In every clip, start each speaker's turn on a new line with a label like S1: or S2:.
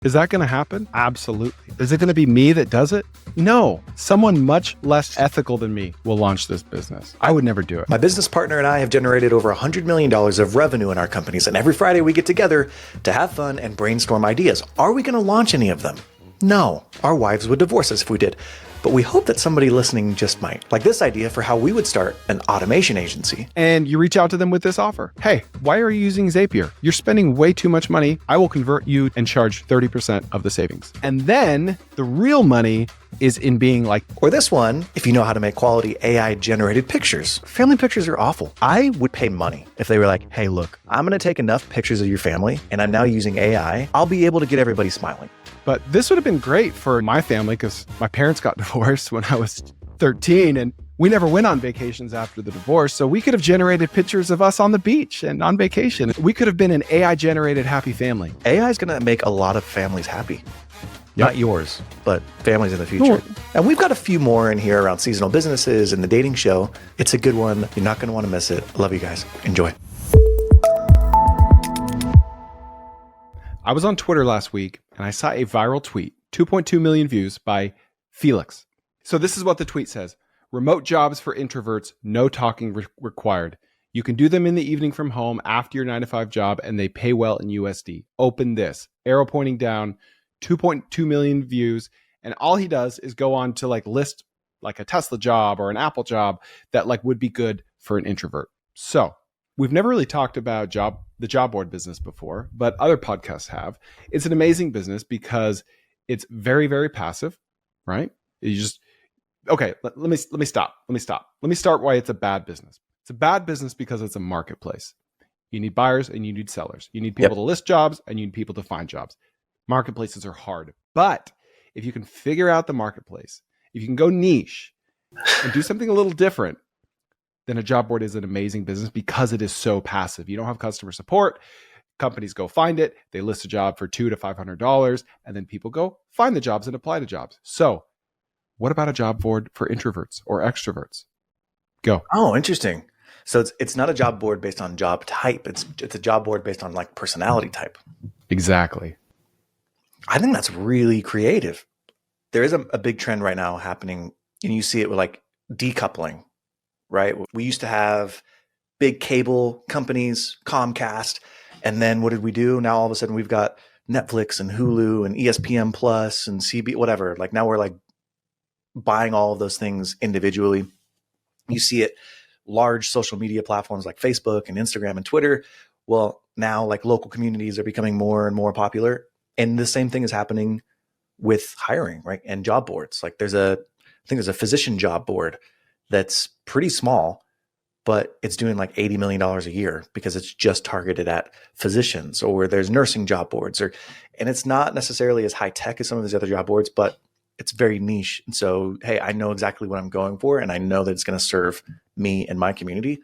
S1: Is that going to happen? Absolutely. Is it going to be me that does it? No. Someone much less ethical than me will launch this business. I would never do it.
S2: My business partner and I have generated over $100 million of revenue in our companies, and every Friday we get together to have fun and brainstorm ideas. Are we going to launch any of them? No. Our wives would divorce us if we did. But we hope that somebody listening just might. Like this idea for how we would start an automation agency.
S1: And you reach out to them with this offer. Hey, why are you using Zapier? You're spending way too much money. I will convert you and charge 30% of the savings. And then the real money is in being like,
S2: or this one, if you know how to make quality AI generated pictures. Family pictures are awful. I would pay money if they were like, hey, look, I'm going to take enough pictures of your family and I'm now using AI. I'll be able to get everybody smiling.
S1: But this would have been great for my family because my parents got divorced when I was 13 and we never went on vacations after the divorce. So we could have generated pictures of us on the beach and on vacation. We could have been an AI generated happy family.
S2: AI is going to make a lot of families happy.
S1: Yep.
S2: Not yours, but families in the future.
S1: Cool.
S2: And we've got a few more in here around seasonal businesses and the dating show. It's a good one. You're not going to want to miss it. I love you guys. Enjoy.
S1: I was on Twitter last week and I saw a viral tweet, 2.2 million views by Felix. So this is what the tweet says. Remote jobs for introverts, no talking required. You can do them in the evening from home after your 9-to-5 job and they pay well in USD. Open this. Arrow pointing down, 2.2 million views. And all he does is go on to like list like a Tesla job or an Apple job that like would be good for an introvert. So we've never really talked about the job board business before, but other podcasts have. It's an amazing business because it's very, very passive, right? You just, okay, let me stop. Let me start why it's a bad business. It's a bad business because it's a marketplace. You need buyers and you need sellers. You need people to list jobs and you need people to find jobs. Marketplaces are hard, but if you can figure out the marketplace, if you can go niche and do something a little different, then a job board is an amazing business because it is so passive. You don't have customer support. Companies go find it. They list a job for $200 to $500, and then people go find the jobs and apply to jobs. So what about a job board for introverts or extroverts? Go.
S2: Oh, interesting. So it's not a job board based on job type. It's a job board based on like personality type.
S1: Exactly.
S2: I think that's really creative. There is a big trend right now happening, and you see it with like decoupling, right? We used to have big cable companies, Comcast, and then what did we do? Now all of a sudden we've got Netflix and Hulu and ESPN Plus and CB, whatever. Like now we're like buying all of those things individually. You see it large social media platforms like Facebook and Instagram and Twitter. Well, now like local communities are becoming more and more popular. And the same thing is happening with hiring, right? And job boards. Like I think there's a physician job board that's pretty small, but it's doing like $80 million a year because it's just targeted at physicians. Or there's nursing job boards, and it's not necessarily as high tech as some of these other job boards, but it's very niche. And so, hey, I know exactly what I'm going for, and I know that it's going to serve me and my community.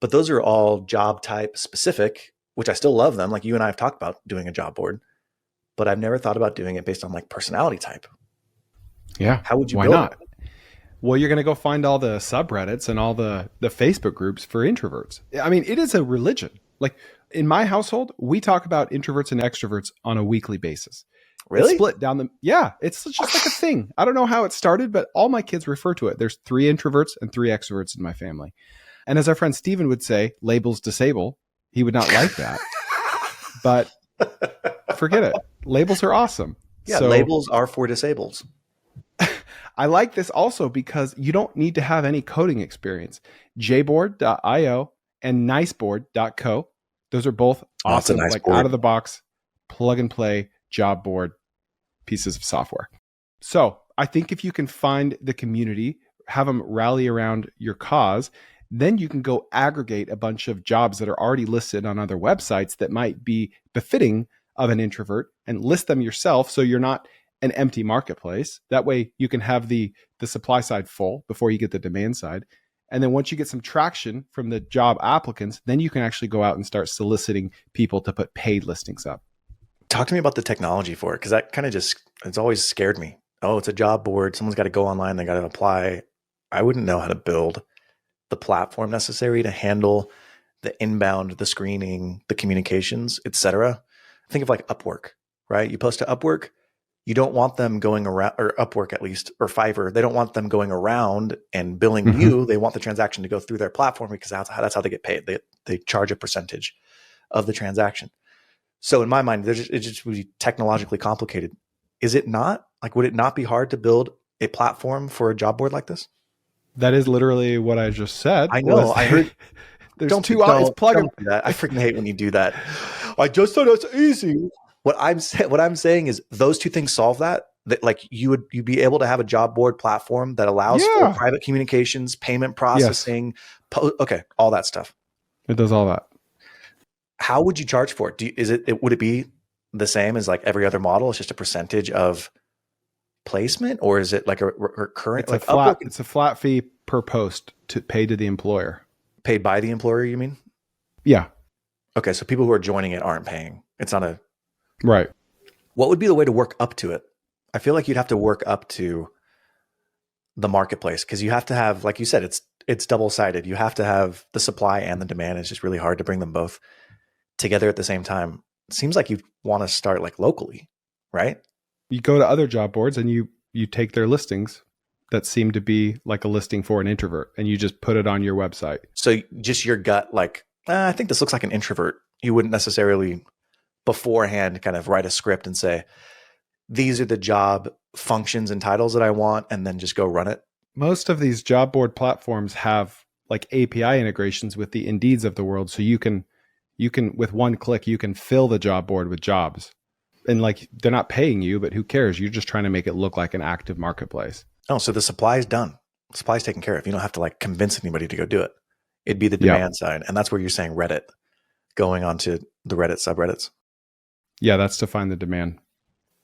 S2: But those are all job type specific, which I still love them. Like you and I have talked about doing a job board, but I've never thought about doing it based on like personality type.
S1: Yeah.
S2: How would you
S1: Why
S2: build
S1: not?
S2: it?
S1: Well, you're going to go find all the subreddits and all the Facebook groups for introverts. I mean, it is a religion. Like in my household, we talk about introverts and extroverts on a weekly basis.
S2: Really?
S1: It's split down it's just like a thing. I don't know how it started, but all my kids refer to it. There's 3 introverts and 3 extroverts in my family. And as our friend Steven would say, labels disable. He would not like that. But forget it. Labels are awesome.
S2: Yeah,
S1: so,
S2: labels are for disables.
S1: I like this also because you don't need to have any coding experience. jboard.io and niceboard.co. Those are both awesome,
S2: nice
S1: like
S2: board.
S1: out of the box, plug and play job board pieces of software. So I think if you can find the community, have them rally around your cause, then you can go aggregate a bunch of jobs that are already listed on other websites that might be befitting of an introvert and list them yourself. So you're not an empty marketplace. That way you can have the supply side full before you get the demand side. And then once you get some traction from the job applicants, then you can actually go out and start soliciting people to put paid listings up.
S2: Talk to me about the technology for it, because that kind of it's always scared me. Oh, it's a job board. Someone's got to go online. They got to apply. I wouldn't know how to build the platform necessary to handle the inbound, the screening, the communications, etc. Think of like Upwork, right? You post to Upwork, you don't want them going around, or Upwork at least, or Fiverr. They don't want them going around and billing you. They want the transaction to go through their platform because that's how they get paid. They charge a percentage of the transaction. So in my mind, it just would be technologically complicated. Is it not? Like, would it not be hard to build a platform for a job board like this?
S1: That is literally what I just said.
S2: I know. I heard.
S1: There's
S2: Don't
S1: two.
S2: don't,
S1: It's plug
S2: don't do that. I freaking hate when you do that. I just thought it's easy. What I'm saying is those two things solve that. That like you'd be able to have a job board platform that allows for private communications, payment processing, okay, all that stuff.
S1: It does all that.
S2: How would you charge for it? Would it be the same as like every other model? It's just a percentage of placement, or is it like a recurrent?
S1: It's a flat fee per post to pay to the employer.
S2: Paid by the employer, you mean?
S1: Yeah.
S2: Okay, so people who are joining it aren't paying. It's not a
S1: right.
S2: What would be the way to work up to it? I feel like you'd have to work up to the marketplace because you have to have, like you said, it's double-sided. You have to have the supply and the demand. It's just really hard to bring them both together at the same time. It seems like you want to start like locally, right?
S1: You go to other job boards and you take their listings that seem to be like a listing for an introvert and you just put it on your website.
S2: So just your gut, like, I think this looks like an introvert. You wouldn't necessarily beforehand kind of write a script and say, these are the job functions and titles that I want, and then just go run it.
S1: Most of these job board platforms have like API integrations with the Indeeds of the world. So you can with one click, you can fill the job board with jobs. And like, they're not paying you, but who cares? You're just trying to make it look like an active marketplace.
S2: Oh, so the supply is done. The supply is taken care of. You don't have to like convince anybody to go do it. It'd be the demand side. And that's where you're saying Reddit, going onto the Reddit subreddits. Yeah,
S1: that's to find the demand.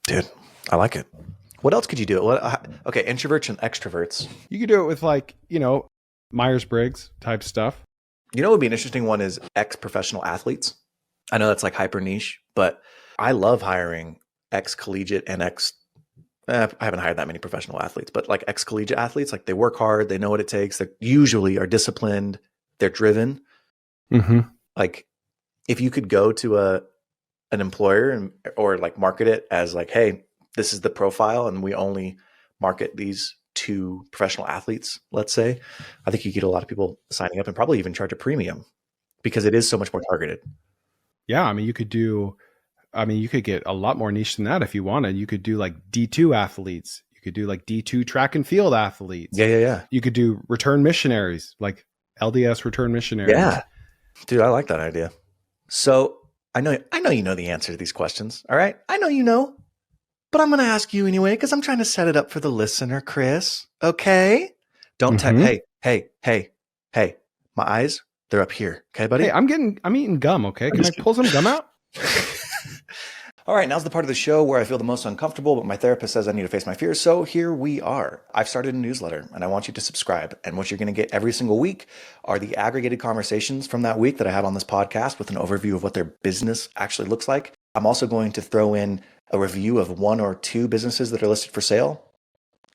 S2: Dude, I like it. What else could you do? Okay, introverts and extroverts.
S1: You could do it with like, Myers-Briggs type stuff.
S2: You know what would be an interesting one is ex-professional athletes. I know that's like hyper niche, but I love hiring ex-collegiate and I haven't hired that many professional athletes, but like ex-collegiate athletes, like they work hard, they know what it takes. They usually are disciplined, they're driven.
S1: Mm-hmm.
S2: Like if you could go to an employer or like market it as like, hey, this is the profile and we only market these to professional athletes, let's say, I think you get a lot of people signing up and probably even charge a premium because it is so much more targeted.
S1: Yeah. I mean, you could get a lot more niche than that if you wanted. You could do like D2 athletes. You could do like D2 track and field athletes.
S2: Yeah.
S1: You could do return missionaries, like LDS return missionaries.
S2: Yeah. Dude, I like that idea. So I know you know the answer to these questions. All right. I know you know, but I'm going to ask you anyway, because I'm trying to set it up for the listener, Chris. Okay. Don't hey, my eyes, they're up here. Okay, buddy?
S1: Hey, I'm eating gum. Okay. Can I pull some gum out?
S2: All right, now's the part of the show where I feel the most uncomfortable, but my therapist says I need to face my fears. So here we are. I've started a newsletter and I want you to subscribe. And what you're going to get every single week are the aggregated conversations from that week that I have on this podcast with an overview of what their business actually looks like. I'm also going to throw in a review of 1 or 2 businesses that are listed for sale.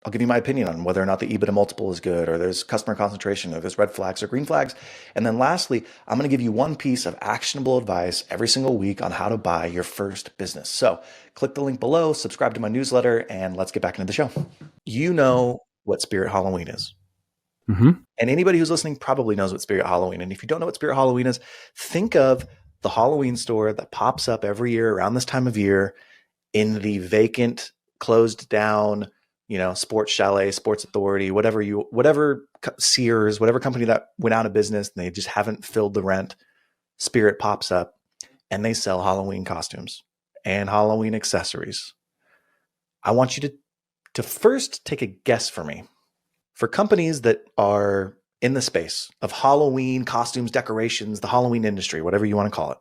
S2: I'll give you my opinion on whether or not the EBITDA multiple is good, or there's customer concentration, or there's red flags or green flags. And then lastly, I'm going to give you one piece of actionable advice every single week on how to buy your first business. So click the link below, subscribe to my newsletter, and let's get back into the show. You know what Spirit Halloween is.
S1: Mm-hmm.
S2: And anybody who's listening probably knows what Spirit Halloween is. And if you don't know what Spirit Halloween is, think of the Halloween store that pops up every year around this time of year in the vacant, closed down, sports chalet, Sports Authority, whatever Sears, whatever company that went out of business and they just haven't filled the rent, Spirit pops up and they sell Halloween costumes and Halloween accessories. I want you to first take a guess for me. For companies that are in the space of Halloween costumes, decorations, the Halloween industry, whatever you want to call it,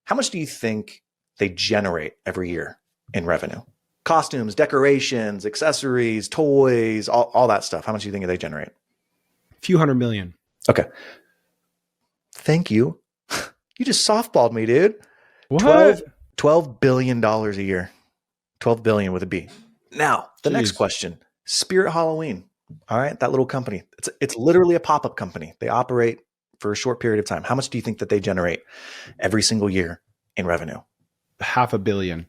S2: how much do you think they generate every year in revenue? Costumes, decorations, accessories, toys, all that stuff. How much do you think they generate?
S1: A few $100 million.
S2: Okay. Thank you. You just softballed me, dude.
S1: What?
S2: $12 billion a year. 12 billion with a B. Now, the next question. Spirit Halloween. All right. That little company. It's literally a pop-up company. They operate for a short period of time. How much do you think that they generate every single year in revenue?
S1: $500 million.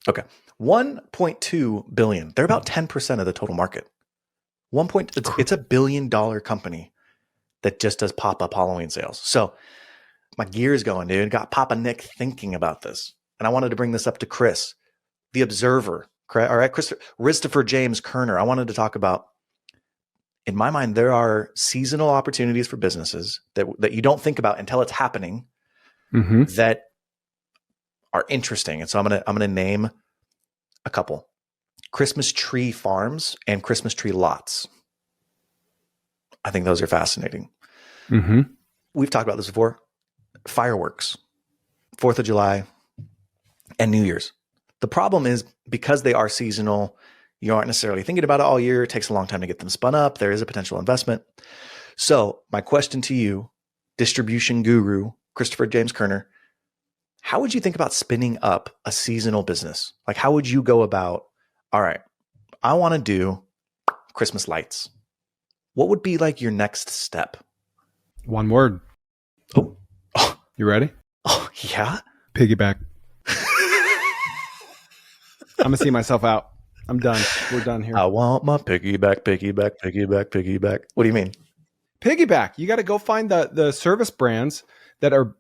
S2: Okay. 1.2 billion. They're about 10% of the total market. It's a $1 billion company that just does pop-up Halloween sales. So my gear's going, dude. Got Papa Nick thinking about this. And I wanted to bring this up to Chris, the observer. All right, Christopher James Kerner. I wanted to talk about, in my mind, there are seasonal opportunities for businesses that you don't think about until it's happening that are interesting. And so I'm gonna name a couple: Christmas tree farms and Christmas tree lots. I think those are fascinating. We've talked about this before. Fireworks, 4th of July and New Year's. The problem is, because they are seasonal, you aren't necessarily thinking about it all year. It takes a long time to get them spun up. There is a potential investment. So my question to you, distribution guru, Christopher James Kerner, how would you think about spinning up a seasonal business? Like, how would you go about, all right, I want to do Christmas lights. What would be like your next step?
S1: One word.
S2: Oh.
S1: You ready?
S2: Oh, yeah?
S1: Piggyback. I'm going to see myself out. I'm done. We're done here.
S2: I want my piggyback. What do you mean?
S1: Piggyback. You got to go find the service brands that are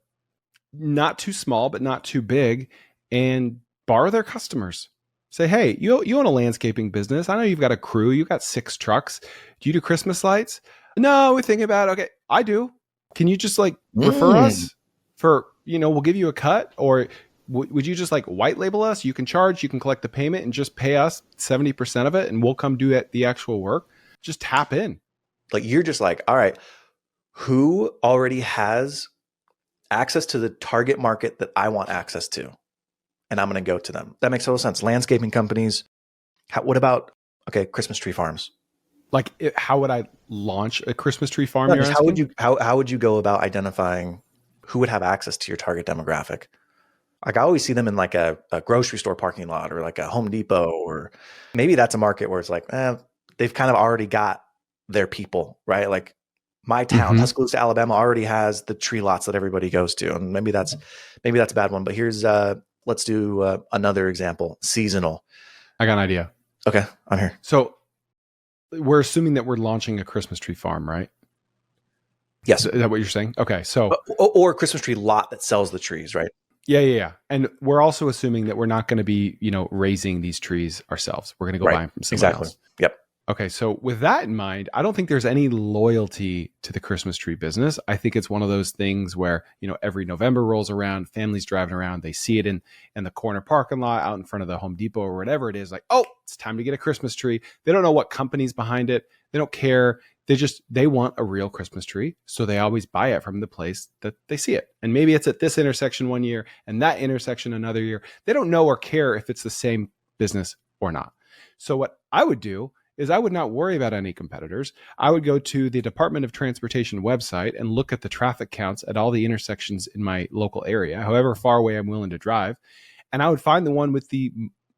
S1: not too small, but not too big, and borrow their customers. Say, hey, you own a landscaping business. I know you've got a crew. You've got 6 trucks. Do you do Christmas lights? No, we're thinking about it. Okay, I do. Can you just refer us for, we'll give you a cut? Or would you just white label us? You can charge, you can collect the payment and just pay us 70% of it, and we'll come do the actual work. Just tap in.
S2: You're just all right, who already has access to the target market that I want access to? And I'm going to go to them. That makes total sense. Landscaping companies. What about, Christmas tree farms?
S1: How would I launch a Christmas tree farm?
S2: No, how would you go about identifying who would have access to your target demographic? I always see them in a grocery store parking lot, or a Home Depot, or maybe that's a market where it's they've kind of already got their people, right? My town, Tuscaloosa, Alabama, already has the tree lots that everybody goes to. And maybe that's a bad one, but here's, let's do another example. Seasonal.
S1: I got an idea.
S2: Okay, I'm here.
S1: So we're assuming that we're launching a Christmas tree farm, right?
S2: Yes.
S1: Is that what you're saying? Okay. So,
S2: or a Christmas tree lot that sells the trees, right?
S1: Yeah. And we're also assuming that we're not going to be, raising these trees ourselves. We're going to go buy them from someone else.
S2: Yep.
S1: Okay. So with that in mind, I don't think there's any loyalty to the Christmas tree business. I think it's one of those things where, every November rolls around, families driving around, they see it in the corner parking lot out in front of the Home Depot or whatever it is, oh, it's time to get a Christmas tree. They don't know what company's behind it. They don't care. They want a real Christmas tree. So they always buy it from the place that they see it. And maybe it's at this intersection one year and that intersection another year. They don't know or care if it's the same business or not. So what I would do is I would not worry about any competitors. I would go to the Department of Transportation website and look at the traffic counts at all the intersections in my local area, however far away I'm willing to drive. And I would find the one with the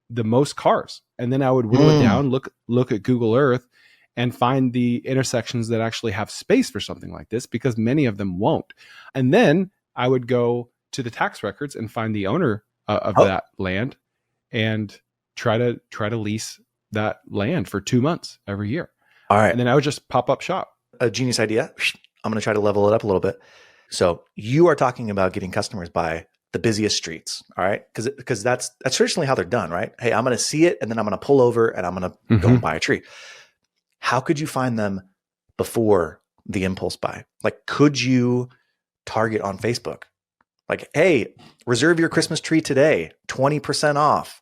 S1: most cars. And then I would whittle it down, look at Google Earth, and find the intersections that actually have space for something like this, because many of them won't. And then I would go to the tax records and find the owner of that land and try to lease that land for 2 months every year.
S2: All right.
S1: And then I would just pop up shop.
S2: A genius idea. I'm going to try to level it up a little bit. So you are talking about getting customers by the busiest streets. All right. Because that's traditionally how they're done, right? Hey, I'm going to see it and then I'm going to pull over and I'm going to go and buy a tree. How could you find them before the impulse buy? Could you target on Facebook? Hey, reserve your Christmas tree today, 20% off,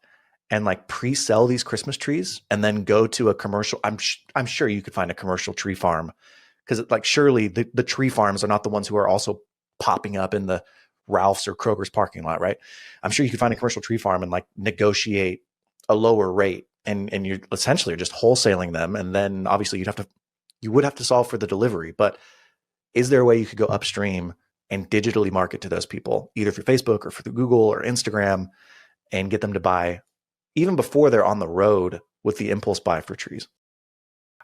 S2: and pre-sell these Christmas trees and then go to a commercial. I'm sure you could find a commercial tree farm, because surely the tree farms are not the ones who are also popping up in the Ralph's or Kroger's parking lot, right? I'm sure you could find a commercial tree farm and negotiate a lower rate. And you're essentially just wholesaling them. And then obviously you would have to solve for the delivery, but is there a way you could go upstream and digitally market to those people, either through Facebook or through Google or Instagram, and get them to buy even before they're on the road with the impulse buy for trees?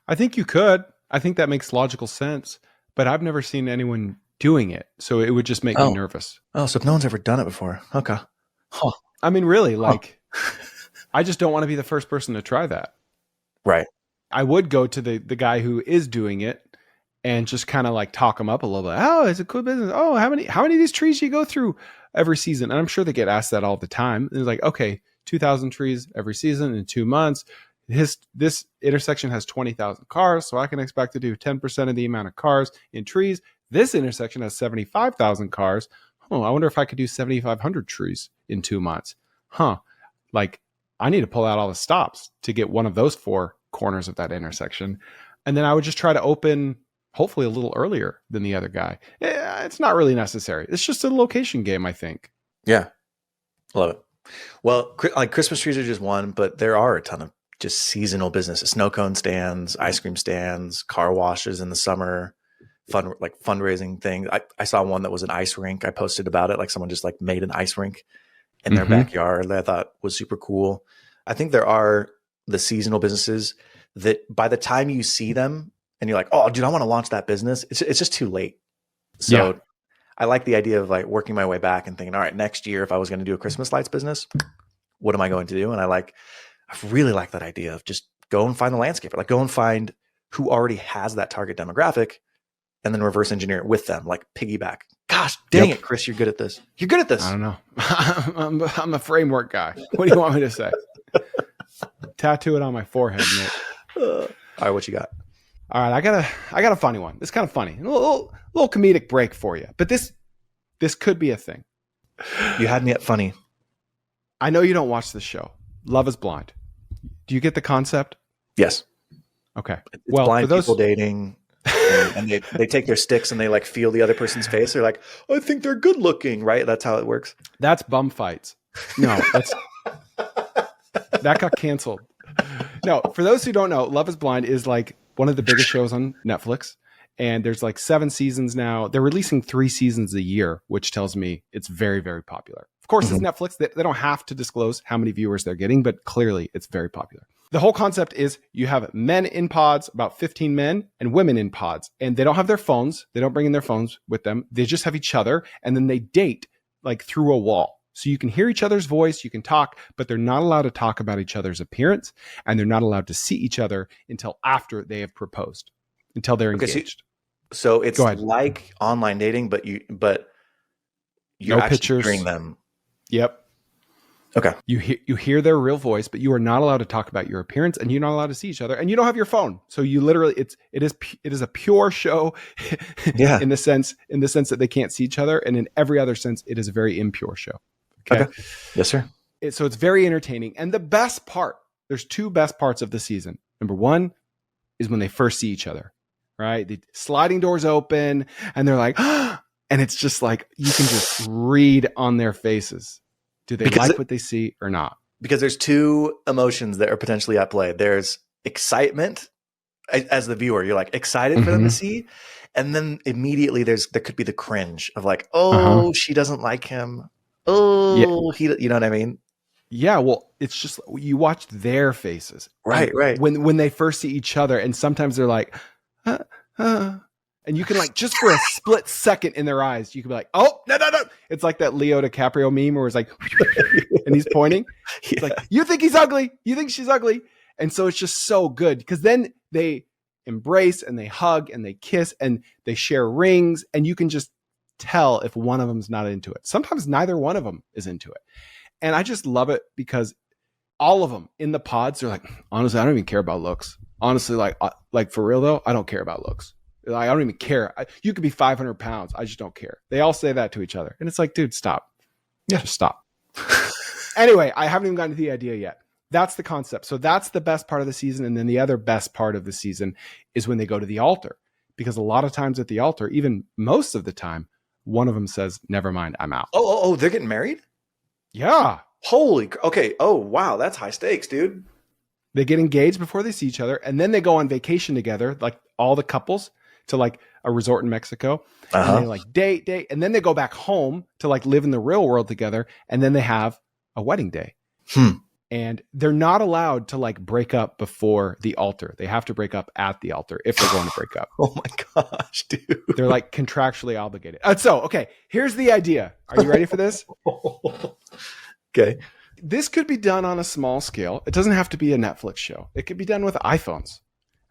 S1: I think you could. I think that makes logical sense, but I've never seen anyone doing it. So it would just make me nervous.
S2: Oh, so if no one's ever done it before. Okay.
S1: Huh. I mean, really, I just don't want to be the first person to try that.
S2: Right.
S1: I would go to the guy who is doing it and just kind of like talk him up a little bit. Oh, it's a cool business. Oh, how many of these trees do you go through every season? And I'm sure they get asked that all the time. And it's like, okay, 2,000 trees every season in 2 months. This intersection has 20,000 cars, so I can expect to do 10% of the amount of cars in trees. This intersection has 75,000 cars. Oh, I wonder if I could do 7,500 trees in 2 months. Like, I need to pull out all the stops to get one of those 4 corners of that intersection. And then I would just try to open hopefully a little earlier than the other guy. It's not really necessary. It's just a location game, I think.
S2: Yeah. Love it. Well, like Christmas trees are just one, but there are a ton of just seasonal businesses, snow cone stands, ice cream stands, car washes in the summer, like fundraising things. I saw one that was an ice rink. I posted about it. Like someone just like made an ice rink in their backyard that I thought was super cool. I think there are the seasonal businesses that by the time you see them and you're like, oh, dude, I want to launch that business, it's just too late. So I like the idea of like working my way back and thinking, all right, next year, if I was going to do a Christmas lights business, what am I going to do? And I really like that idea of just go and find the landscaper, like go and find who already has that target demographic and then reverse engineer it with them, like piggyback. Gosh, dang it, Chris, you're good at this. You're good at this.
S1: I don't know. I'm a framework guy. What do you want me to say? Tattoo it on my forehead, Nick.
S2: All right, what you got?
S1: All right, I got a funny one. It's kind of funny. A little comedic break for you. But this could be a thing.
S2: You had me at funny.
S1: I know you don't watch this show. Love is Blind. Do you get the concept?
S2: Yes.
S1: Okay.
S2: It's blind people dating. And they take their sticks and they like feel the other person's face. They're like, I think they're good looking, right? That's how it works.
S1: That's bum fights. No, that got canceled. No, for those who don't know, Love is Blind is like one of the biggest shows on Netflix. And there's like 7 seasons now. They're releasing 3 seasons a year, which tells me it's very, very popular. Of course, it's Netflix. They don't have to disclose how many viewers they're getting, but clearly it's very popular. The whole concept is you have men in pods, about 15 men, and women in pods. And they don't have their phones. They don't bring in their phones with them. They just have each other. And then they date like through a wall. So you can hear each other's voice, you can talk, but they're not allowed to talk about each other's appearance. And they're not allowed to see each other until after they have proposed, until they're engaged.
S2: So it's like online dating, but you're
S1: no
S2: actually
S1: pictures.
S2: hearing them.
S1: Yep.
S2: Okay.
S1: You hear their real voice, but you are not allowed to talk about your appearance, and you're not allowed to see each other, and you don't have your phone. So you literally, it is a pure show, in the sense that they can't see each other, and in every other sense, it is a very impure show. Okay.
S2: Yes, sir.
S1: So it's very entertaining, and the best part, there's 2 best parts of the season. Number 1 is when they first see each other. Right? The sliding doors open and they're like, and it's just like, you can just read on their faces. Do they like what they see or not?
S2: Because there's 2 emotions that are potentially at play. There's excitement as the viewer. You're like excited for them to see. And then immediately there could be the cringe of like, oh, she doesn't like him. Oh, he, you know what I mean?
S1: Yeah. Well, it's just, you watch their faces.
S2: Right.
S1: When they first see each other, and sometimes they're like, and you can like, just for a split second in their eyes, you can be like, oh, no. It's like that Leo DiCaprio meme where it's like, and he's pointing. It's like, you think he's ugly. You think she's ugly. And so it's just so good because then they embrace and they hug and they kiss and they share rings. And you can just tell if one of them's not into it. Sometimes neither one of them is into it. And I just love it because all of them in the pods, they're like, honestly, I don't even care about looks. Honestly, like for real though, I don't care about looks. Like, I don't even care. You could be 500 pounds. I just don't care. They all say that to each other. And it's like, dude, stop. Yeah, just stop. Anyway, I haven't even gotten to the idea yet. That's the concept. So that's the best part of the season. And then the other best part of the season is when they go to the altar. Because a lot of times at the altar, even most of the time, one of them says, never mind, I'm out.
S2: Oh, they're getting married?
S1: Yeah.
S2: Okay. Oh, wow. That's high stakes, dude.
S1: They get engaged before they see each other. And then they go on vacation together, like all the couples, to like a resort in Mexico. And they like date. And then they go back home to like live in the real world together. And then they have a wedding day. And they're not allowed to like break up before the altar. They have to break up at the altar if they're going to break up.
S2: Oh my gosh, dude.
S1: They're like contractually obligated. So, okay, here's the idea. Are you ready for this?
S2: Okay.
S1: this could be done on a small scale. It doesn't have to be a Netflix show. It could be done with iPhones.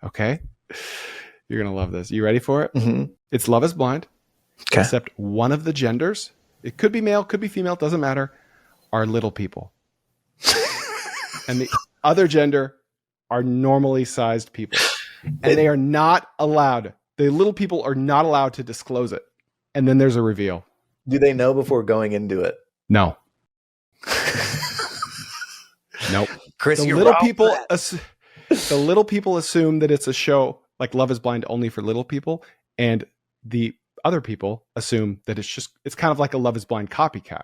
S1: Okay? You're going to love this. You ready for it?
S2: Mm-hmm.
S1: It's Love is Blind,
S2: Okay.
S1: except one of the genders, it could be male, could be female, doesn't matter, are little people. And the other gender are normally sized people. And they are not allowed. The little people are not allowed to disclose it. And then there's a reveal.
S2: Do they know before going into it?
S1: No. Nope.
S2: Chris,
S1: The
S2: you're
S1: little
S2: wrong
S1: people
S2: for that.
S1: the little people assume that it's a show like Love is Blind only for little people, and the other people assume that it's kind of like a Love is Blind copycat.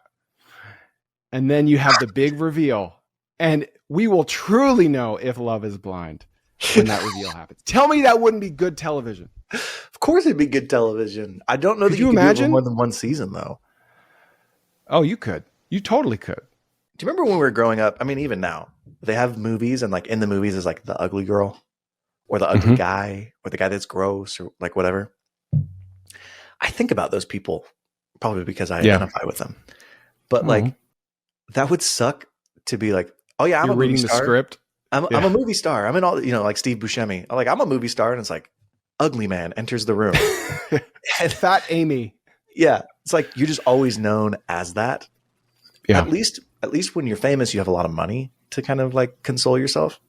S1: And then you have the big reveal, and we will truly know if Love is Blind when that reveal happens. Tell me that wouldn't be good television.
S2: Of course it'd be good television. I don't know
S1: Could
S2: that
S1: you
S2: you could
S1: imagine?
S2: do it more than one season, though.
S1: Oh, you could. You totally could.
S2: Do you remember when we were growing up? I mean, even now, they have movies, and like in the movies is like the ugly girl or the ugly guy or the guy that's gross or like whatever. I think about those people probably because I identify with them. But like that would suck to be like, oh yeah, I'm
S1: You're
S2: a movie
S1: reading the
S2: star.
S1: script.
S2: I'm a movie star. I'm in all, like Steve Buscemi. Like I'm a movie star, and it's like ugly man enters the room.
S1: And Fat Amy.
S2: Yeah, it's like you're just always known as that.
S1: Yeah.
S2: At least when you're famous, you have a lot of money to kind of like console yourself.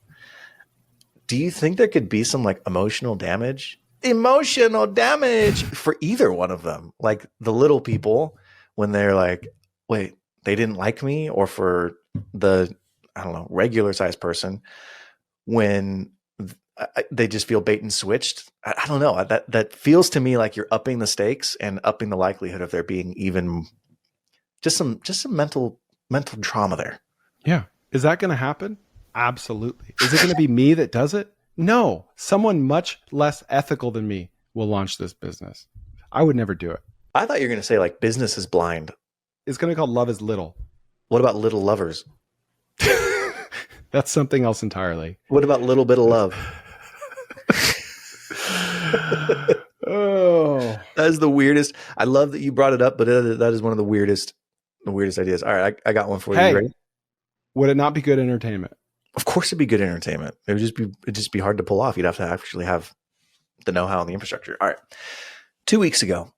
S2: Do you think there could be some like emotional damage for either one of them? Like the little people when they're like, wait, they didn't like me, or for the, I don't know, regular sized person when they just feel bait and switched. I don't know. That feels to me like you're upping the stakes and upping the likelihood of there being even just some mental trauma there.
S1: Yeah. Is that going to happen? Absolutely. Is it going to be me that does it? No. Someone much less ethical than me will launch this business. I would never do it.
S2: I thought you were going to say like business is blind.
S1: It's going to be called Love is Little.
S2: What about little lovers?
S1: That's something else entirely.
S2: What about little bit of love?
S1: Oh,
S2: that is the weirdest. I love that you brought it up, but that is one of the weirdest ideas. All right, I got one for you.
S1: Hey,
S2: You ready?
S1: would it not be good entertainment?
S2: Of course, it'd be good entertainment. It'd just be hard to pull off. You'd have to actually have the know-how and the infrastructure. All right. 2 weeks ago,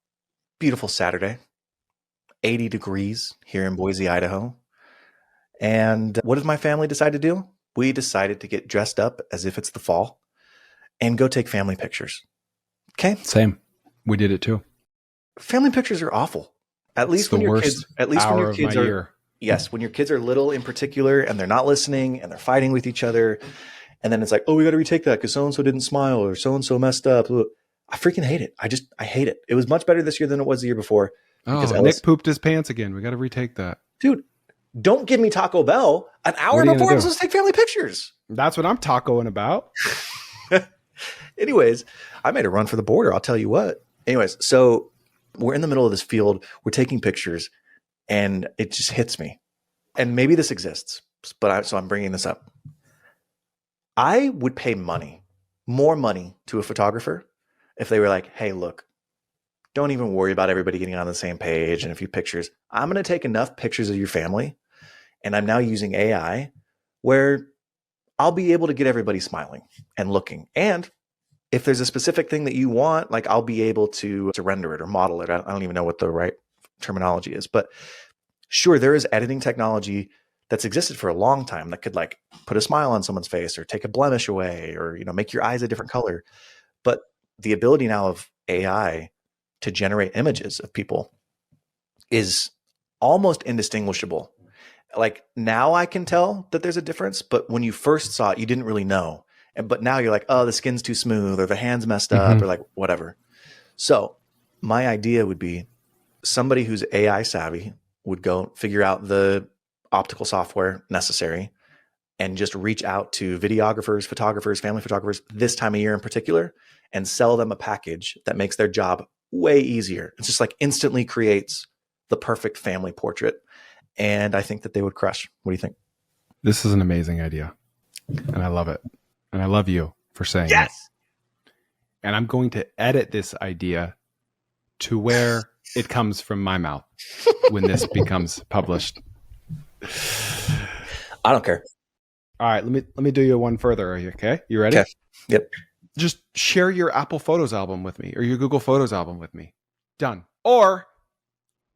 S2: beautiful Saturday, 80 degrees here in Boise, Idaho. And what did my family decide to do? We decided to get dressed up as if it's the fall and go take family pictures. Okay.
S1: Same. We did it too.
S2: Family pictures are awful. At least when your kids, are, yes, when your kids are little in particular and they're not listening and they're fighting with each other. And then it's like, oh, we got to retake that because so-and-so didn't smile or so-and-so messed up. I freaking hate it. I hate it. It was much better this year than it was the year before.
S1: Oh, Nick pooped his pants again. We got to retake that.
S2: Dude, don't give me Taco Bell an hour before I'm supposed to take family pictures.
S1: That's what I'm tacoing about.
S2: Anyways, I made a run for the border. I'll tell you what. Anyways, so we're in the middle of this field. We're taking pictures and it just hits me. And maybe this exists, but so I'm bringing this up. I would pay more money to a photographer if they were like, hey, look, don't even worry about everybody getting on the same page and a few pictures. I'm going to take enough pictures of your family, and I'm now using AI where I'll be able to get everybody smiling and looking. And if there's a specific thing that you want, like I'll be able to render it or model it. I don't even know what the right terminology is, but sure, there is editing technology that's existed for a long time that could like put a smile on someone's face or take a blemish away or, make your eyes a different color. But the ability now of AI to generate images of people is almost indistinguishable. Like now I can tell that there's a difference, but when you first saw it, you didn't really know. But now you're like, oh, the skin's too smooth or the hand's messed up or like whatever. So my idea would be somebody who's AI savvy would go figure out the optical software necessary and just reach out to videographers, photographers, family photographers this time of year in particular and sell them a package that makes their job way easier. It's just like instantly creates the perfect family portrait. And I think that they would crush. What do you think?
S1: This is an amazing idea. And I love it. And I love you for saying
S2: yes.
S1: it. And I'm going to edit this idea to where it comes from my mouth when this becomes published.
S2: I don't care.
S1: All right, let me do you one further. Are you okay? You ready?
S2: Okay. Yep.
S1: Just share your Apple Photos album with me or your Google Photos album with me. Done. Or,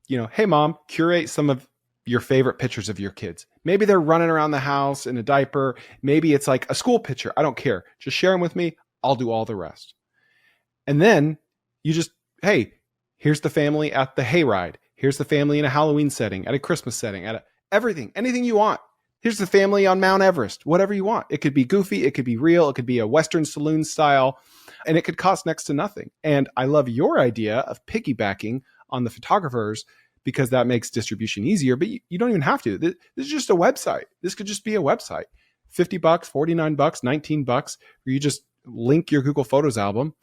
S1: hey mom, curate some of your favorite pictures of your kids. Maybe they're running around the house in a diaper. Maybe it's like a school picture. I don't care. Just share them with me. I'll do all the rest. And then you just, hey, here's the family at the hayride. Here's the family in a Halloween setting, at a Christmas setting, anything you want. Here's the family on Mount Everest, whatever you want. It could be goofy. It could be real. It could be a Western saloon style, and it could cost next to nothing. And I love your idea of piggybacking on the photographers because that makes distribution easier, but you don't even have to. This is just a website. This could just be a website. $50, $49, $19, where you just link your Google Photos album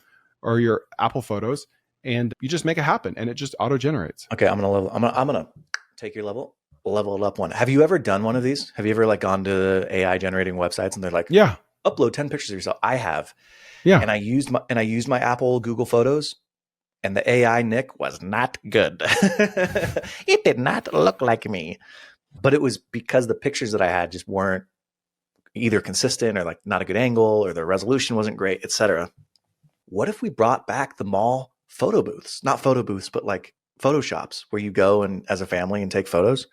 S1: or your Apple Photos, and you just make it happen, and it just auto generates.
S2: Okay, I'm gonna take your level it up one. Have you ever done one of these? Have you ever gone to AI generating websites and they're like,
S1: yeah,
S2: upload 10 pictures of yourself? I have.
S1: Yeah.
S2: And I used my Apple Google Photos, and the AI Nick was not good. It did not look like me. But it was because the pictures that I had just weren't either consistent or not a good angle, or the resolution wasn't great, etc. What if we brought back the mall photo booths? Not photo booths, but photo shops where you go and as a family and take photos.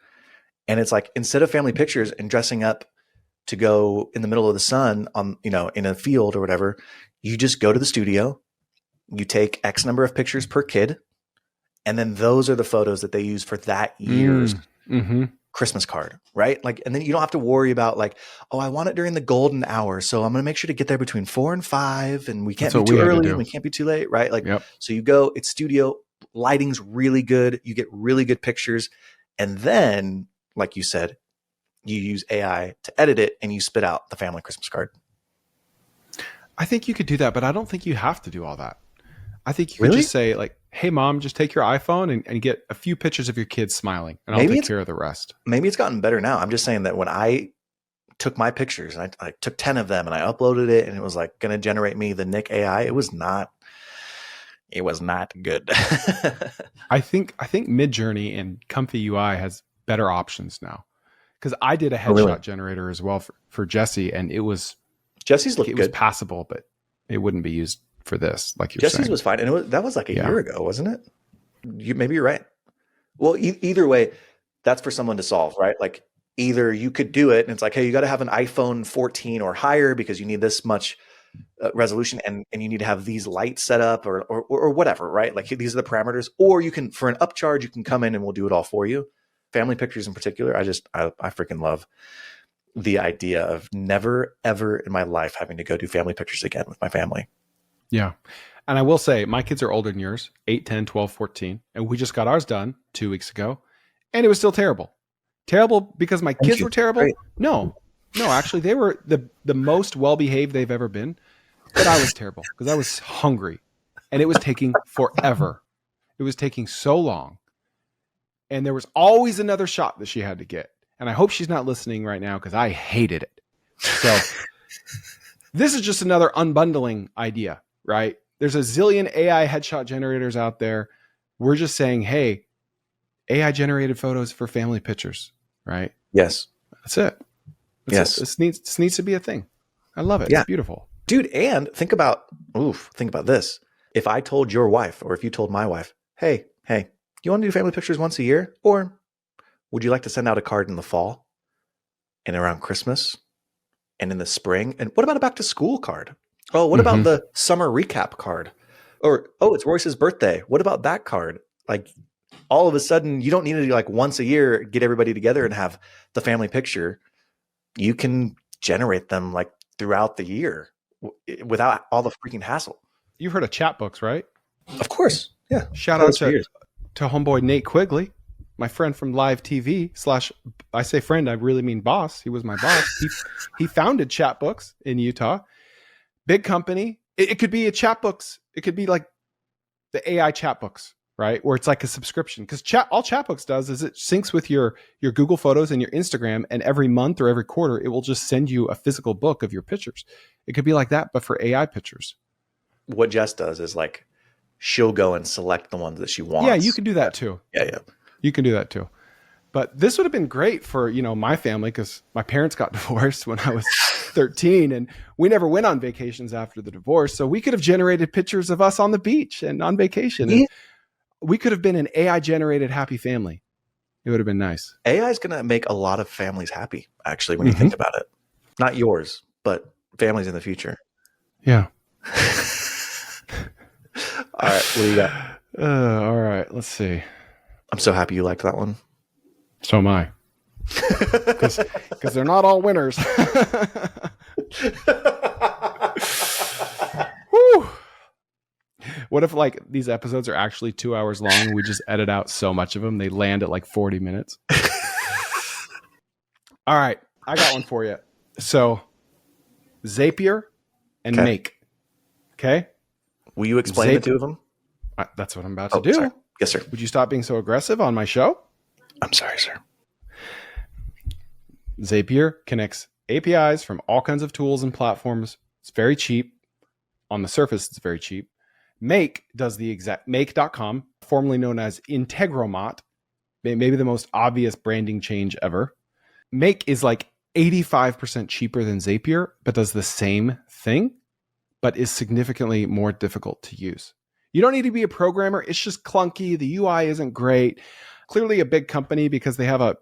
S2: And it's instead of family pictures and dressing up to go in the middle of the sun on, in a field or whatever, you just go to the studio, you take X number of pictures per kid, and then those are the photos that they use for that year's Christmas card, right? And then you don't have to worry about oh, I want it during the golden hour, so I'm going to make sure to get there between 4 and 5, and we can't be too early and we can't be too late, right?
S1: Yep.
S2: So you go, it's studio, lighting's really good, you get really good pictures, and then, like you said, you use AI to edit it and you spit out the family Christmas card.
S1: I think you could do that, but I don't think you have to do all that. I think you could just say hey mom, just take your iPhone and get a few pictures of your kids smiling, and I'll take care of the rest.
S2: Maybe it's gotten better now. I'm just saying that when I took my pictures and I took 10 of them and I uploaded it and it was going to generate me the Nick AI, it was not good.
S1: I think Midjourney and Comfy UI has better options now, because I did a headshot generator as well for Jesse, and
S2: Jesse's looked
S1: good.
S2: It was
S1: passable, but it wouldn't be used for this. Like you're
S2: Jesse's
S1: saying.
S2: was fine, and that was a year ago, wasn't it? Maybe you're right. Well, either way, that's for someone to solve, right? Either you could do it, and it's hey, you got to have an iPhone 14 or higher because you need this much resolution, and you need to have these lights set up or whatever, right? These are the parameters. Or you can, for an upcharge, you can come in and we'll do it all for you. Family pictures in particular, I freaking love the idea of never, ever in my life having to go do family pictures again with my family.
S1: Yeah. And I will say, my kids are older than yours, 8, 10, 12, 14. And we just got ours done 2 weeks ago. And it was still terrible. Terrible because my kids were terrible? Great. No, actually, they were the most well-behaved they've ever been. But I was terrible because I was hungry. And it was taking forever. It was taking so long. And there was always another shot that she had to get. And I hope she's not listening right now because I hated it. So this is just another unbundling idea, right? There's a zillion AI headshot generators out there. We're just saying, hey, AI generated photos for family pictures, right?
S2: Yes.
S1: That's it. This needs to be a thing. I love it. Yeah. It's beautiful.
S2: Dude, and think about this. If I told your wife, or if you told my wife, hey, you want to do family pictures once a year? Or would you like to send out a card in the fall and around Christmas and in the spring? And what about a back to school card? Oh, what about the summer recap card? Or, oh, it's Royce's birthday. What about that card? All of a sudden, you don't need to do once a year, get everybody together and have the family picture. You can generate them throughout the year without all the freaking hassle.
S1: You've heard of chat books, right?
S2: Of course. Yeah.
S1: Shout out to homeboy Nate Quigley, my friend from Live TV / I say friend, I really mean boss. He was my boss. He founded Chat Books in Utah. Big company. It could be a chat books. It could be the AI chat books, right? Where it's a subscription. Because all chat books does is it syncs with your Google Photos and your Instagram, and every month or every quarter, it will just send you a physical book of your pictures. It could be like that, but for AI pictures.
S2: What Jess does is she'll go and select the ones that she wants.
S1: Yeah, you can do that too.
S2: Yeah.
S1: You can do that too. But this would have been great for, my family because my parents got divorced when I was 13 and we never went on vacations after the divorce. So we could have generated pictures of us on the beach and on vacation. And we could have been an AI generated happy family. It would have been nice.
S2: AI is going to make a lot of families happy, actually, when you think about it. Not yours, but families in the future.
S1: Yeah.
S2: All right. What do you got?
S1: All right. Let's see.
S2: I'm so happy you liked that one.
S1: So am I. Because they're not all winners. Whew. What if like these episodes are actually 2 hours long and we just edit out so much of them? They land at like 40 minutes. All right. I got one for you. So Zapier and Make. Okay.
S2: Will you explain the two of them?
S1: That's what I'm about to do.
S2: Sorry. Yes, sir.
S1: Would you stop being so aggressive on my show?
S2: I'm sorry, sir.
S1: Zapier connects APIs from all kinds of tools and platforms. It's very cheap. On the surface, it's very cheap. Make does the exact Make.com, formerly known as Integromat, maybe the most obvious branding change ever. Make is like 85% cheaper than Zapier, but does the same thing, but is significantly more difficult to use. You don't need to be a programmer. It's just clunky. The UI isn't great. Clearly a big company because they have a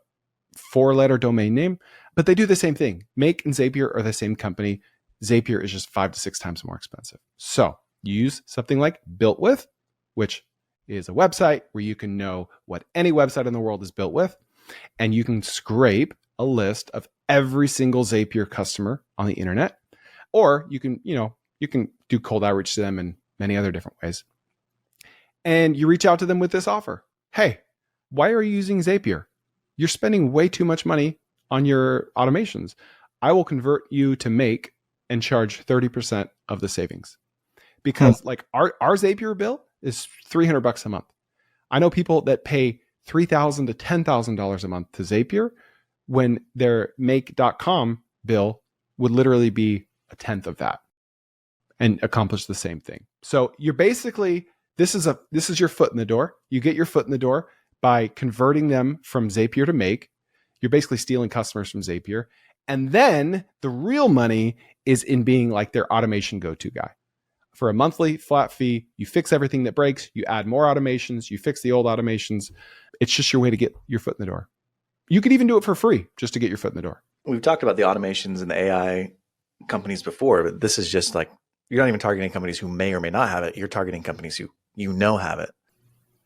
S1: 4-letter domain name, but they do the same thing. Make and Zapier are the same company. Zapier is just 5 to 6 times more expensive. So you use something like Built With, which is a website where you can know what any website in the world is built with, and you can scrape a list of every single Zapier customer on the internet, or you can do cold outreach to them in many other different ways. And you reach out to them with this offer. Hey, why are you using Zapier? You're spending way too much money on your automations. I will convert you to Make and charge 30% of the savings. Because like our Zapier bill is $300 a month. I know people that pay $3,000 to $10,000 a month to Zapier when their Make.com bill would literally be a tenth of that and accomplish the same thing. So you're basically, this is your foot in the door. You get your foot in the door by converting them from Zapier to Make. You're basically stealing customers from Zapier. And then the real money is in being like their automation go-to guy. For a monthly flat fee, you fix everything that breaks, you add more automations, you fix the old automations. It's just your way to get your foot in the door. You could even do it for free just to get your foot in the door.
S2: We've talked about the automations and the AI companies before, but this is just like, you're not even targeting companies who may or may not have it. You're targeting companies who have it.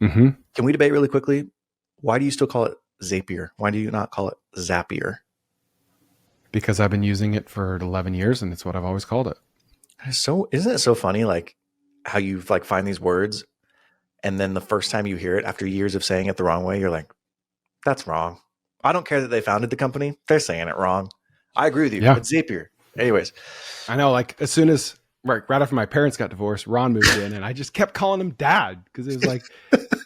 S1: Mm-hmm.
S2: Can we debate really quickly? Why do you still call it Zapier? Why do you not call it Zapier?
S1: Because I've been using it for 11 years and it's what I've always called it.
S2: So isn't it so funny, like how you like find these words and then the first time you hear it after years of saying it the wrong way, you're like, that's wrong. I don't care that they founded the company. They're saying it wrong. I agree with you. Yeah. It's Zapier. Anyways.
S1: I know, like as soon as right after my parents got divorced, Ron moved in and I just kept calling him dad because it was like,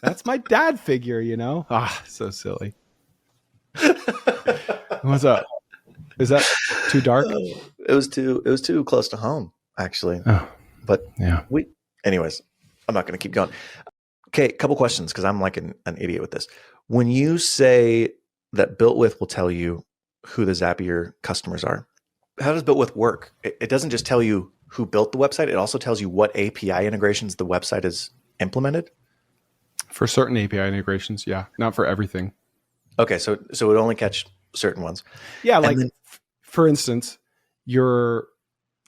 S1: that's my dad figure, you know? So silly. What's up? Is that too dark?
S2: It was too close to home, actually.
S1: Oh,
S2: but
S1: yeah.
S2: Anyways, I'm not going to keep going. Okay, couple questions because I'm like an idiot with this. When you say that Built With will tell you who the Zapier customers are, how does Built With work? It doesn't just tell you who built the website. It also tells you what API integrations the website is implemented.
S1: For certain API integrations, yeah, not for everything.
S2: Okay, so it would only catch certain ones.
S1: Yeah, like for instance, your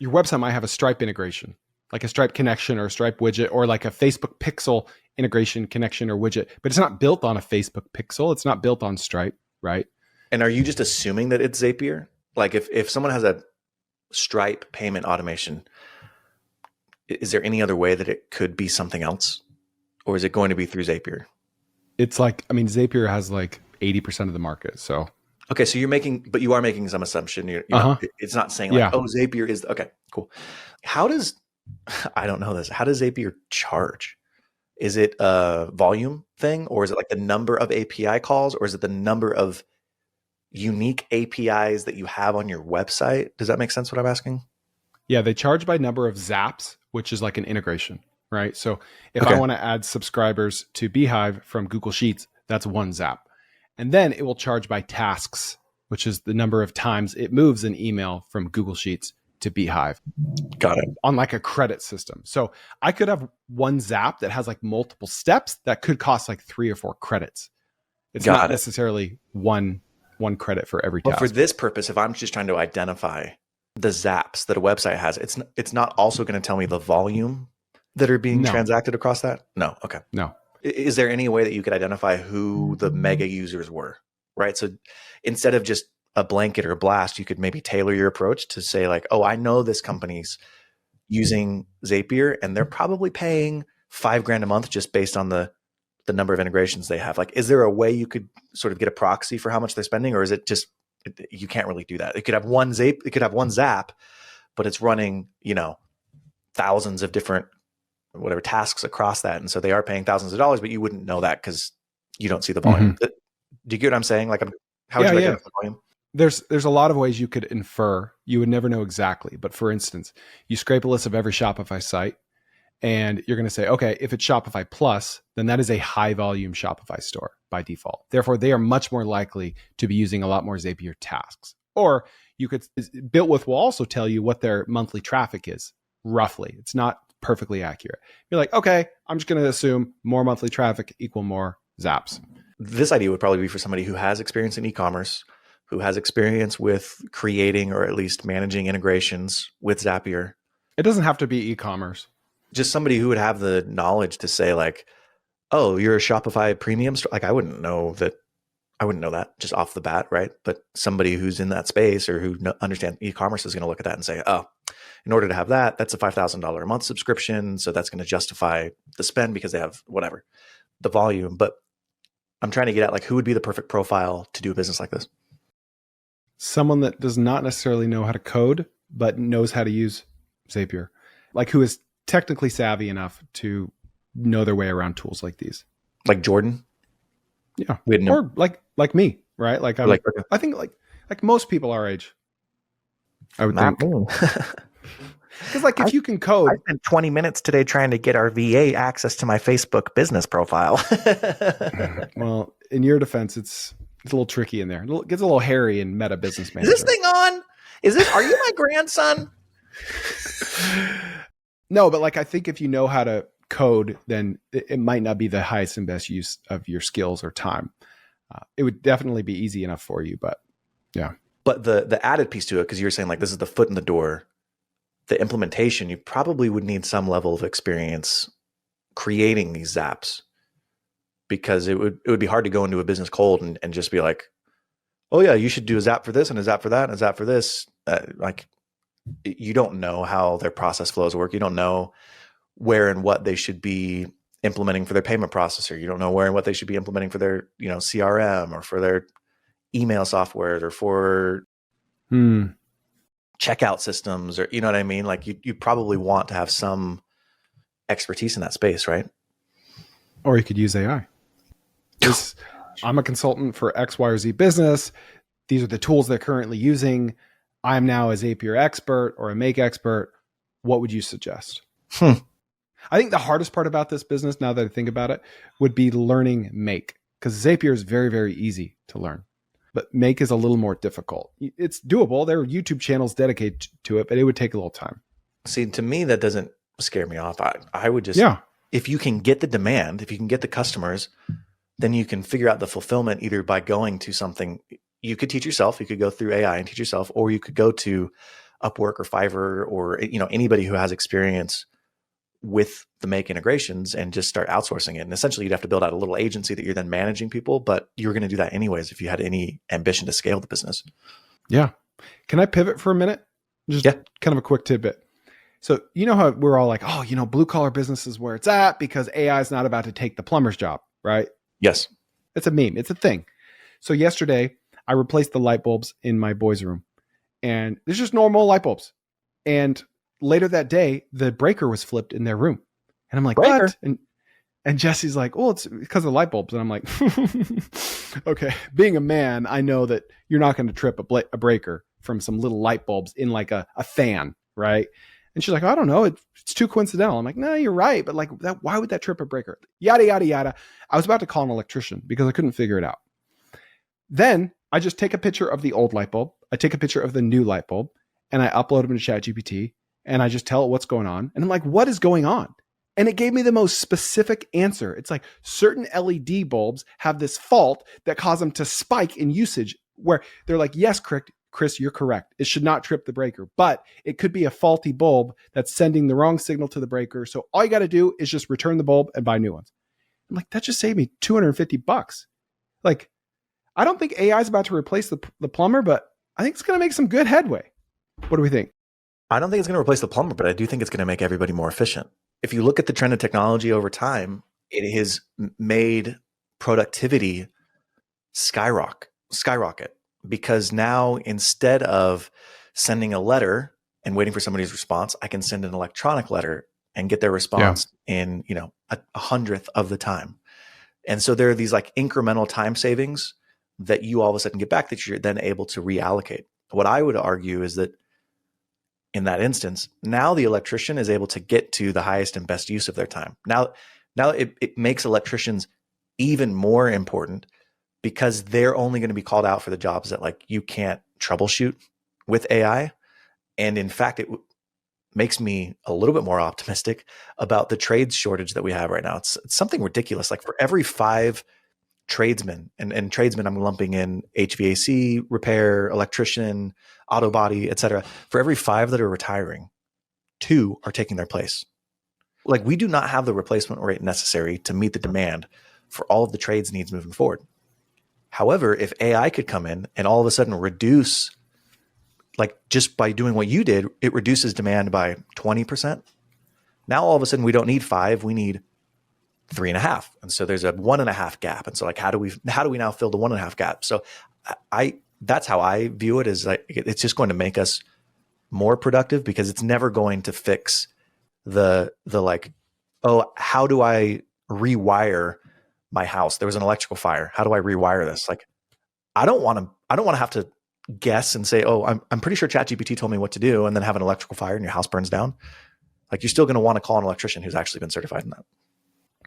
S1: website might have a Stripe integration, like a Stripe connection or a Stripe widget, or like a Facebook Pixel integration connection or widget, but it's not built on a Facebook Pixel. It's not built on Stripe, right?
S2: And are you just assuming that it's Zapier? Like if someone has a Stripe payment automation, is there any other way that it could be something else? Or is it going to be through Zapier?
S1: It's like, I mean, Zapier has like 80% of the market. So,
S2: okay. So you are making some assumption. It's not saying like, oh, Zapier is, okay, cool. I don't know this. How does Zapier charge? Is it a volume thing, or is it like the number of API calls, or is it the number of unique APIs that you have on your website? Does that make sense what I'm asking?
S1: Yeah, they charge by number of zaps, which is like an integration, right? So if I want to add subscribers to Beehive from Google Sheets, that's one zap. And then it will charge by tasks, which is the number of times it moves an email from Google Sheets to Beehive.
S2: Got it.
S1: On like a credit system. So I could have one Zap that has like multiple steps that could cost like 3 or 4 credits. It's not necessarily one credit for every task.
S2: But for this purpose, if I'm just trying to identify the zaps that a website has, it's not also going to tell me the volume that are being transacted across that? No. Okay.
S1: No.
S2: Is there any way that you could identify who the mega users were? Right. So instead of just a blanket or a blast, you could maybe tailor your approach to say like, oh, I know this company's using Zapier and they're probably paying $5,000 a month just based on the number of integrations they have. Like, is there a way you could sort of get a proxy for how much they're spending, or is it just, you can't really do that? It could have one Zap, but it's running, thousands of different tasks across that. And so they are paying thousands of dollars, but you wouldn't know that because you don't see the volume. Mm-hmm. Do you get what I'm saying? Like, how would you identify the volume?
S1: There's a lot of ways you could infer. You would never know exactly. But for instance, you scrape a list of every Shopify site and you're going to say, okay, if it's Shopify Plus, then that is a high volume Shopify store by default. Therefore, they are much more likely to be using a lot more Zapier tasks. Or you could, Built With will also tell you what their monthly traffic is, roughly. It's not perfectly accurate. You're like, okay, I'm just going to assume more monthly traffic equal more Zaps.
S2: This idea would probably be for somebody who has experience in e-commerce, who has experience with creating or at least managing integrations with Zapier.
S1: It doesn't have to be e-commerce.
S2: Just somebody who would have the knowledge to say like, oh, you're a Shopify premium store. Like I wouldn't know that just off the bat, right? But somebody who's in that space or who understands e-commerce is going to look at that and say, oh, in order to have that, that's a $5,000 a month subscription. So that's going to justify the spend because they have whatever, the volume. But I'm trying to get at like, who would be the perfect profile to do a business like this?
S1: Someone that does not necessarily know how to code, but knows how to use Zapier, like who is technically savvy enough to know their way around tools like these.
S2: Like Jordan?
S1: Yeah. Or like me, right? Like I think like most people our age, I would think. Because like if you can code.
S2: I spent 20 minutes today trying to get our VA access to my Facebook business profile.
S1: Well, in your defense, it's a little tricky in there. It gets a little hairy in Meta Business Manager.
S2: Is this thing on? Are you my grandson?
S1: No, but like I think if you know how to code, then it might not be the highest and best use of your skills or time. It would definitely be easy enough for you, but yeah.
S2: But the added piece to it, because you're saying like this is the foot in the door, the implementation, you probably would need some level of experience creating these zaps, because it would be hard to go into a business cold and just be like, oh yeah, you should do a zap for this and a zap for that and a zap for this. Like you don't know how their process flows work. You don't know where and what they should be implementing for their payment processor. You don't know where and what they should be implementing for their, CRM or for their email software or for checkout systems, or you know what I mean? Like you probably want to have some expertise in that space, right?
S1: Or you could use AI. I'm a consultant for X, Y, or Z business. These are the tools they're currently using. I'm now a Zapier expert or a Make expert. What would you suggest? I think the hardest part about this business, now that I think about it, would be learning Make, because Zapier is very, very easy to learn. But Make is a little more difficult. It's doable. There are YouTube channels dedicated to it, but it would take a little time.
S2: See, to me, that doesn't scare me off. I would just, if you can get the demand, if you can get the customers, then you can figure out the fulfillment either by going to something. You could teach yourself. You could go through AI and teach yourself, or you could go to Upwork or Fiverr or anybody who has experience with the Make integrations and just start outsourcing it. And essentially you'd have to build out a little agency that you're then managing people, but you're going to do that anyways if you had any ambition to scale the business.
S1: Yeah. Can I pivot for a minute? Just kind of a quick tidbit. So you know how we're all like, oh, blue collar business is where it's at because AI is not about to take the plumber's job, right?
S2: Yes.
S1: It's a meme. It's a thing. So yesterday I replaced the light bulbs in my boys' room, and there's just normal light bulbs. And later that day, the breaker was flipped in their room. And I'm like, breaker? What? And Jesse's like, well, it's because of the light bulbs. And I'm like, okay, being a man, I know that you're not going to trip a breaker from some little light bulbs in like a fan, right? And she's like, I don't know. It's too coincidental. I'm like, no, you're right. But like why would that trip a breaker? Yada, yada, yada. I was about to call an electrician because I couldn't figure it out. Then I just take a picture of the old light bulb. I take a picture of the new light bulb and I upload them to ChatGPT and I just tell it what's going on. And I'm like, what is going on? And it gave me the most specific answer. It's like certain LED bulbs have this fault that cause them to spike in usage where they're like, yes, Chris, you're correct. It should not trip the breaker, but it could be a faulty bulb that's sending the wrong signal to the breaker. So all you got to do is just return the bulb and buy new ones. I'm like, that just saved me $250. Like, I don't think AI is about to replace the plumber, but I think it's going to make some good headway. What do we think?
S2: I don't think it's going to replace the plumber, but I do think it's going to make everybody more efficient. If you look at the trend of technology over time, it has made productivity skyrocket because now instead of sending a letter and waiting for somebody's response, I can send an electronic letter and get their response in, a 100th of the time. And so there are these like incremental time savings that you all of a sudden get back that you're then able to reallocate. What I would argue is that in that instance, now the electrician is able to get to the highest and best use of their time. Now it makes electricians even more important because they're only going to be called out for the jobs that like you can't troubleshoot with AI. And in fact, it makes me a little bit more optimistic about the trades shortage that we have right now. It's something ridiculous. Like for every 5 tradesmen, and tradesmen, I'm lumping in HVAC, repair, electrician, auto body, et cetera. For every 5 that are retiring, 2 are taking their place. Like we do not have the replacement rate necessary to meet the demand for all of the trades needs moving forward. However, if AI could come in and all of a sudden reduce, like just by doing what you did, it reduces demand by 20%. Now all of a sudden we don't need 5, we need 3.5. And so there's a 1.5 gap. And so like, how do we now fill the 1.5 gap? So that's how I view it, is like, it's just going to make us more productive because it's never going to fix the like, oh, how do I rewire my house? There was an electrical fire. How do I rewire this? Like, I don't want to have to guess and say, oh, I'm pretty sure ChatGPT told me what to do, and then have an electrical fire and your house burns down. Like you're still going to want to call an electrician who's actually been certified in that.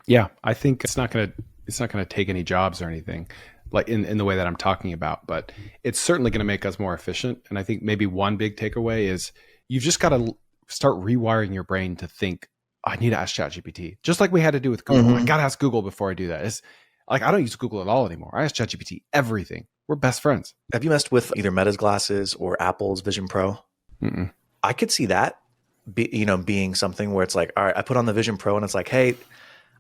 S1: Yeah, I think it's not going to take any jobs or anything like in the way that I'm talking about, but it's certainly going to make us more efficient. And I think maybe one big takeaway is you've just got to start rewiring your brain to think, I need to ask ChatGPT, just like we had to do with Google.
S2: Mm-hmm.
S1: I got to ask Google before I do that. It's like, I don't use Google at all anymore. I ask ChatGPT everything. We're best friends.
S2: Have you messed with either Meta's glasses or Apple's Vision Pro?
S1: Mm-mm.
S2: I could see that being something where it's like, all right, I put on the Vision Pro and it's like, hey,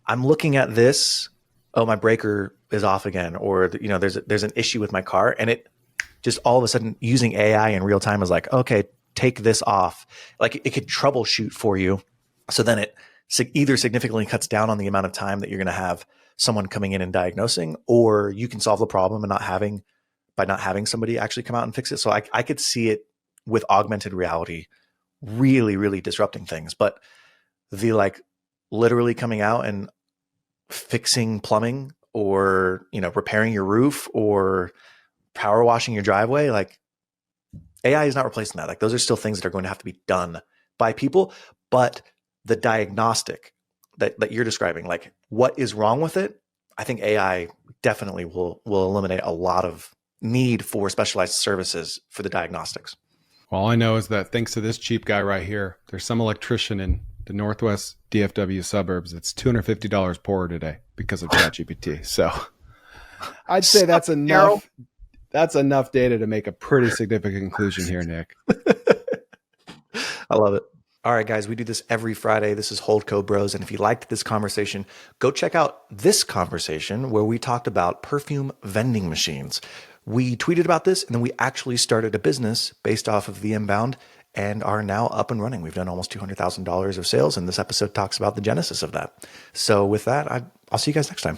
S2: I'm looking at this. Oh, my breaker is off again. Or, there's an issue with my car. And it just all of a sudden using AI in real time is like, okay, take this off. Like it could troubleshoot for you. So then it either significantly cuts down on the amount of time that you're going to have someone coming in and diagnosing, or you can solve the problem and by not having somebody actually come out and fix it. So I could see it with augmented reality really, really disrupting things. But the like literally coming out and fixing plumbing or, repairing your roof or power washing your driveway, like AI is not replacing that. Like those are still things that are going to have to be done by people. But the diagnostic that you're describing, like what is wrong with it, I think AI definitely will eliminate a lot of need for specialized services for the diagnostics.
S1: All I know is that thanks to this cheap guy right here, there's some electrician in the Northwest DFW suburbs that's $250 poorer today because of ChatGPT. So I'd say that's enough. That's enough data to make a pretty significant conclusion here, Nick.
S2: I love it. All right, guys, we do this every Friday. This is Holdco Bros. And if you liked this conversation, go check out this conversation where we talked about perfume vending machines. We tweeted about this, and then we actually started a business based off of the inbound and are now up and running. We've done almost $200,000 of sales, and this episode talks about the genesis of that. So with that, I'll see you guys next time.